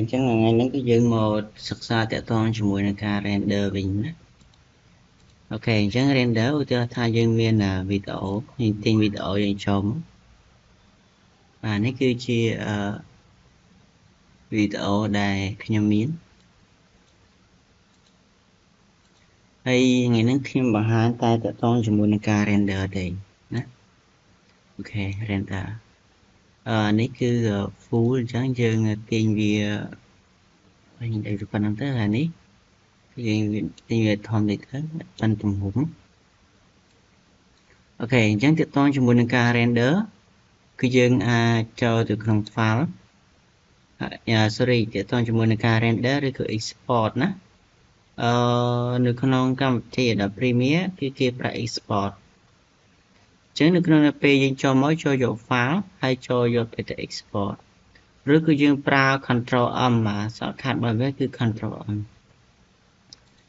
chẳng là ngay nó cái dương một sắc xa tẹo toàn cho mùi ca render bình đó. Ok chẳng render cho thay dương viên là video hình tin video dành chồng và nó cứ chia video đài nhầm miến hay ngày nó thêm bằng hai tay tẹo toàn cho mùi ca render đây đó. Ok render nó cứ phú chẳng dương tin vì hình đây được phần tới là ní thì về thòm để thế phần tùng hủng ok chẳng tiếp tục cho muốn ca render cứ dương cho từក្នុង file sorry tiếp tục cho muốn ca render rồi cứ export nèនៅក្នុងកម្មវិធី Adobe Premiere គឺគេប្រើ export ចឹងនៅក្នុងពេលយើងចូលមកចូលយក file ហើយចូលយកទៅ export ឬគឺយើងប្រើ Control M សរខាត់របស់វាគឺ Control M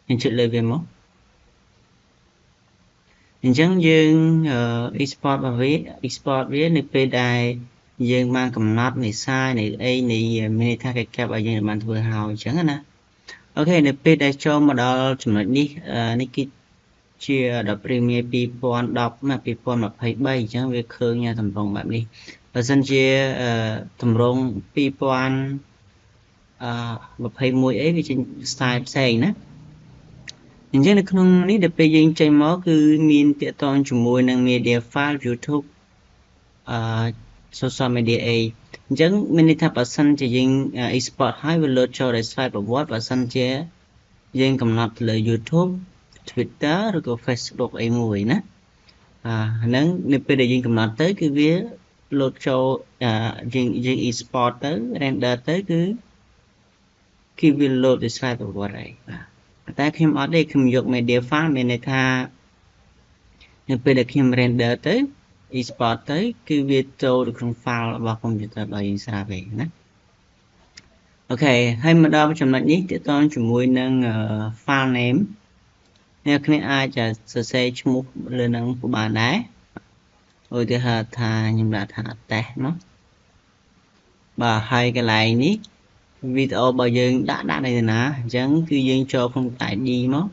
យើងចុចលើវាមកអញ្ចឹងយើង export របស់វា export វានៅពេលដែលយើងបានកំណត់នៃ size នៃអីនៃមានន័យថាកិច្ចការរបស់យើងបានធ្វើហើយអញ្ចឹងណាអូខេនៅពេលដែលចូលមកដល់ចំណុចនេះនេះគឺជា Adobe Premiere 2010 2023អញ្ចឹងវាឃើញទម្រង់បែបនេះបើសិនជាទម្រង់2021អីវាជា style ផ្សេងណាអញ្ចឹងនៅក្នុងនេះដល់ពេលយើងចេញមកគឺមានទាក់ទងជាមួយនឹង media file YouTube social media អីអញ្ចឹងមានន័យថាបើសិនជាយើង export ហើយវា load ចូលដោយ slide ប្រវត្តិបើសិនជាយើងកំណត់លើ YouTube Twitter ឬក៏ Facebook អីមួយណាហ្នឹងនៅពេលដែលយើងកំណត់ទៅគឺវា load ចូលយើង export ទៅ render ទៅគឺវា load ដោយ slide ប្រវត្តិអីតែខ្ញុំអត់ទេខ្ញុំយក media file មានន័យថានៅពេលដែលខ្ញុំ render ទៅ export ទៅគឺវាចូលទៅក្នុង file របស់ computer របស់យើងស្រាប់ឯងណាអូខេហើយមកដល់ចំណុចនេះទាក់ទងជាមួយនឹង file name អ្នកគ្នាអាចសរសេរឈ្មោះលើនឹងបានដែរឧទាហរណ៍ថាខ្ញុំដាក់ថា test មកបាទហើយកន្លែងនេះវីដេអូរបស់យើងដាក់នៅណាអញ្ចឹងគឺយើងចូលក្នុង ID មក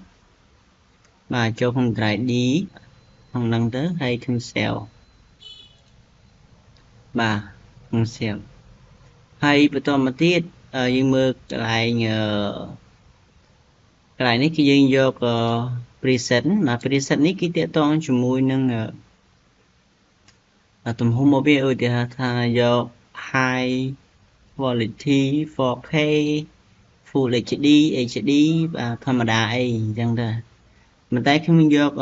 បាទចូលក្នុង ID ក្នុងហ្នឹងទៅហើយក្នុង cell បាទក្នុង cell ហើយបន្តមកទៀតយើងមើលកន្លែងនេះគឺយើងយក preset ណា preset នេះគឺទាក់ទងជាមួយនឹងទំហំរបស់វាឧទាហរណ៍ថាយក high quality 4K Full HD HD បាទធម្មតាអីអញ្ចឹងទៅប៉ុន្តែខ្ញុំយក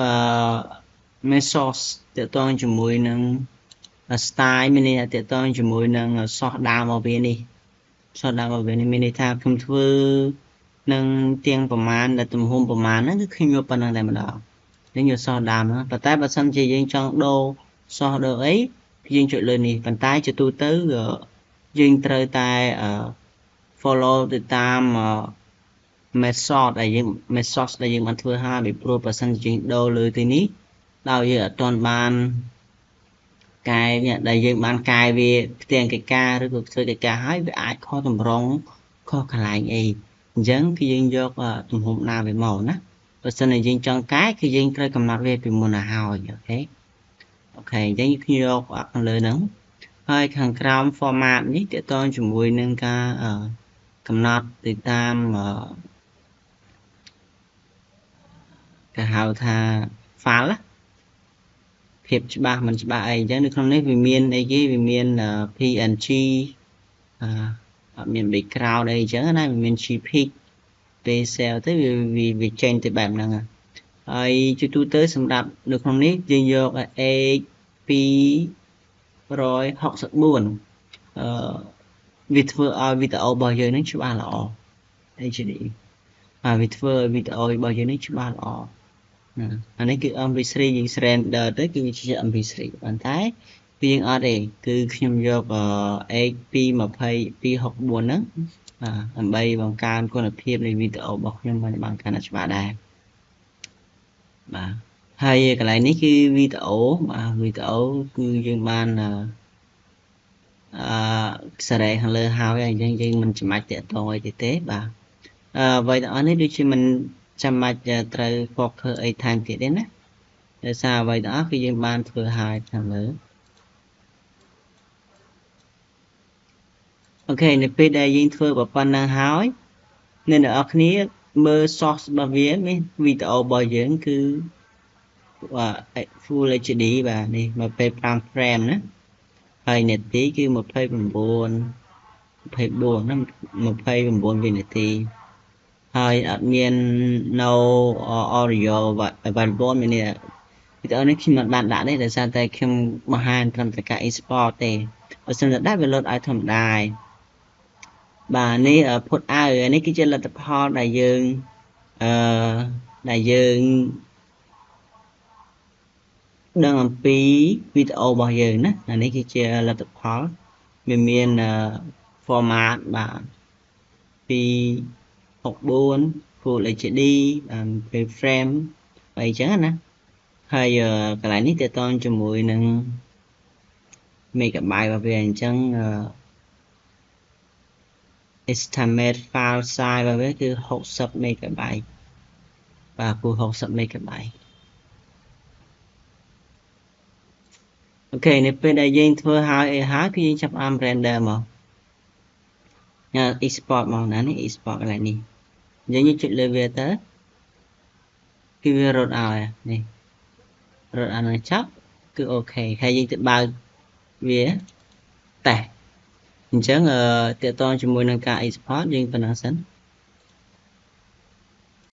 Mesos ទាក់ទងជាមួយនឹង style មានន័យថាទាក់ទងជាមួយនឹង source ដើមរបស់វានេះ source ដើមរបស់វានេះមានន័យថាខ្ញុំធ្វើនឹងទៀងប្រមាណដែលទំហំប្រមាណហ្នឹងគឺខ្ញុំយកប៉ុណ្ណឹងតែម្ដងនេះយក source ដើមហ្នឹងប៉ុន្តែបើសិនជាយើងចង់ដូរ source ដូរអីយើងចុចលើនេះប៉ុន្តែជាទូទៅយើងត្រូវតែ follow ទៅតាម method ដែលយើងបានធ្វើហើយពីព្រោះបើសិនជាយើងដូរលើទីនេះដោយយើងអត់ទាន់បានកែដែលយើងបានកែវាផ្ទាំងកិច្ចការឬក៏ធ្វើកិច្ចការហើយវាអាចខុសតម្រង់ខុសកន្លែងអីអញ្ចឹងគឺយើងយកទំហំណាវាមកណាបើសិនជាយើងចង់កែគឺយើងត្រូវកំណត់វាពីមុនទៅហើយអូខេអញ្ចឹងខ្ញុំយកខាងលើហ្នឹងហើយខាងក្រោម format នេះទាក់ទងជាមួយនឹងការកំណត់ទៅតាមគេហៅថា file ភាពច្បាស់មិនច្បាស់អីអញ្ចឹងនៅក្នុងនេះវាមានអីគេវាមាន PNG អត់មាន background អីអញ្ចឹងណាវាមាន JPEG pixel ទៅវាចេញទៅបែបហ្នឹងហើយជាទូទៅសម្រាប់នៅក្នុងនេះយើងយក A264 វាធ្វើឲ្យវីដេអូរបស់យើងនឹងច្បាស់ល្អ HD វាធ្វើឲ្យវីដេអូរបស់យើងនឹងច្បាស់ល្អអានេះគឺ MP3 យើង render ទៅគឺវាជា MP3 ប៉ុន្តែវាយើងអត់ទេគឺខ្ញុំយក H264 ហ្នឹងដើម្បីបង្កើនគុណភាពនៃវីដេអូរបស់ខ្ញុំបានកាន់តែច្បាស់ដែរបាទហើយកន្លែងនេះគឺវីដេអូគឺយើងបាន sẽ hàng lơ hao ấy nhưng mình chỉ mạch tiện tôi thì thế bà vậy đó nếu như mình chăm mạch trời phọc hơi ấy thành thì đến á để sao vậy đó khi dân ban thừa hai thằng nữa ok nếu bây giờ dân thừa bà con đang hói nên ở kia mơ source bà viết mấy video bao giờ cứ Full HD bà này mà phải 5 frame nữaហើយនាទីគឺ29ហ្នឹង29វិនាទីហើយអត់មាន no audio បាទ9មាននេះវីដេអូនេះខ្ញុំមិនបានដាក់ទេដោយសារតែខ្ញុំបង្ហាញត្រឹមតែការ export ទេបើសិនតែដាក់វា load ឲ្យធម្មតាបាទនេះ put out នេះគឺជាលទ្ធផលដែលយើងអឺដែលយើងដឹងអំពីវីដេអូរបស់យើងណាអានេះគឺជាលទ្ធផលវាមាន format បាទ264 Full HD 20 frame អីចឹងណាហើយកន្លែងនេះតើតន់ជាមួយនឹង megabyte របស់វាអញ្ចឹងestimate file size របស់វាគឺ60 megabyte បាទគូ60 megabyte អូខេនៅពេលដែលយើងធ្វើហើយគឺយើងចាប់អាន render មកញ៉ា export មកណានេះ export កន្លែងនេះយើងចុចលើវាទៅគឺវារត់ឲ្យនេះរត់ឲ្យនឹងចាប់គឺអូខេហើយយើងទៅបើកវាតេស្តអញ្ចឹងតើតជាមួយនឹងការ export យើងប៉ុណ្ណឹងសិន